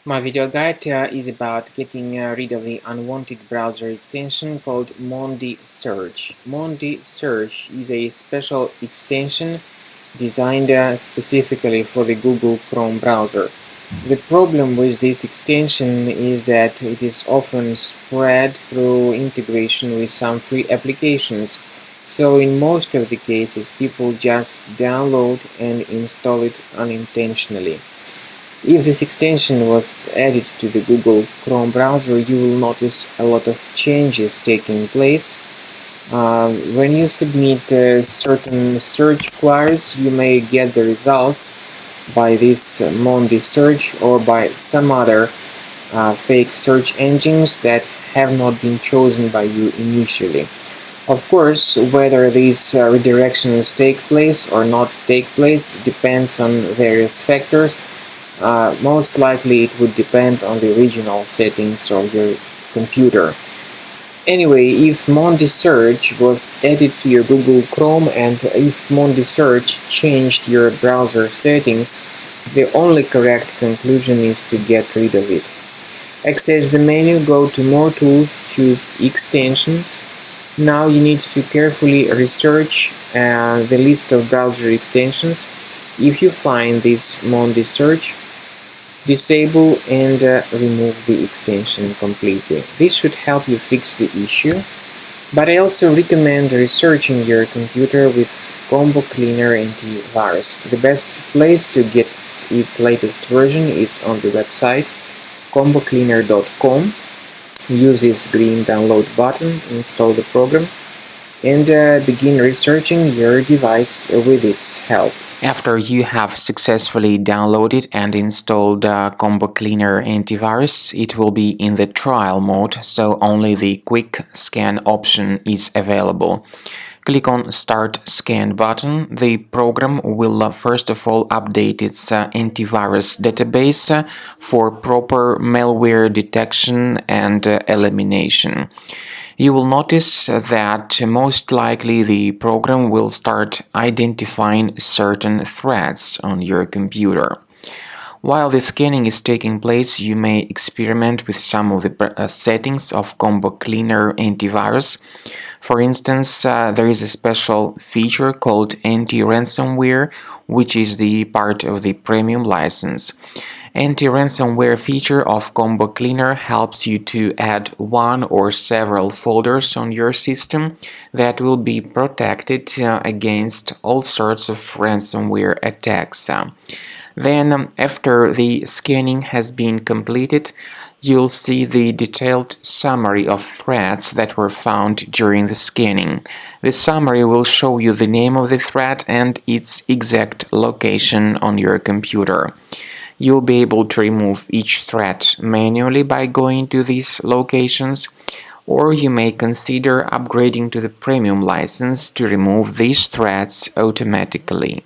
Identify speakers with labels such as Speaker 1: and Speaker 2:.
Speaker 1: My video guide is about getting rid of the unwanted browser extension called Mondy Search. Mondy Search is a special extension designed specifically for the Google Chrome browser. The problem with this extension is that it is often spread through integration with some free applications. So in most of the cases, people just download and install it unintentionally. If this extension was added to the Google Chrome browser, you will notice a lot of changes taking place. When you submit certain search queries, you may get the results by this Mondy Search or by some other fake search engines that have not been chosen by you initially. Of course, whether these redirections take place or not take place depends on various factors. Most likely it would depend on the original settings of your computer. Anyway, if Mondy Search was added to your Google Chrome and if Mondy Search changed your browser settings, the only correct conclusion is to get rid of it. Access the menu, go to More Tools, choose Extensions. Now you need to carefully research the list of browser extensions. If you find this Mondy Search, disable and remove the extension completely. This should help you fix the issue, but I also recommend researching your computer with Combo Cleaner Antivirus. The best place to get its latest version is on the website combocleaner.com. Use this green download button, install the program, and begin researching your device with its help. After you have successfully downloaded and installed Combo Cleaner Antivirus, it will be in the trial mode, so only the quick scan option is available. Click on Start Scan button. The program will first of all update its antivirus database for proper malware detection and elimination. You will notice that most likely the program will start identifying certain threats on your computer. While the scanning is taking place, you may experiment with some of the settings of Combo Cleaner Antivirus. For instance, there is a special feature called anti-ransomware, which is the part of the premium license. Anti-ransomware feature of Combo Cleaner helps you to add one or several folders on your system that will be protected against all sorts of ransomware attacks. Then, after the scanning has been completed, you'll see the detailed summary of threats that were found during the scanning. The summary will show you the name of the threat and its exact location on your computer. You'll be able to remove each threat manually by going to these locations, or you may consider upgrading to the premium license to remove these threats automatically.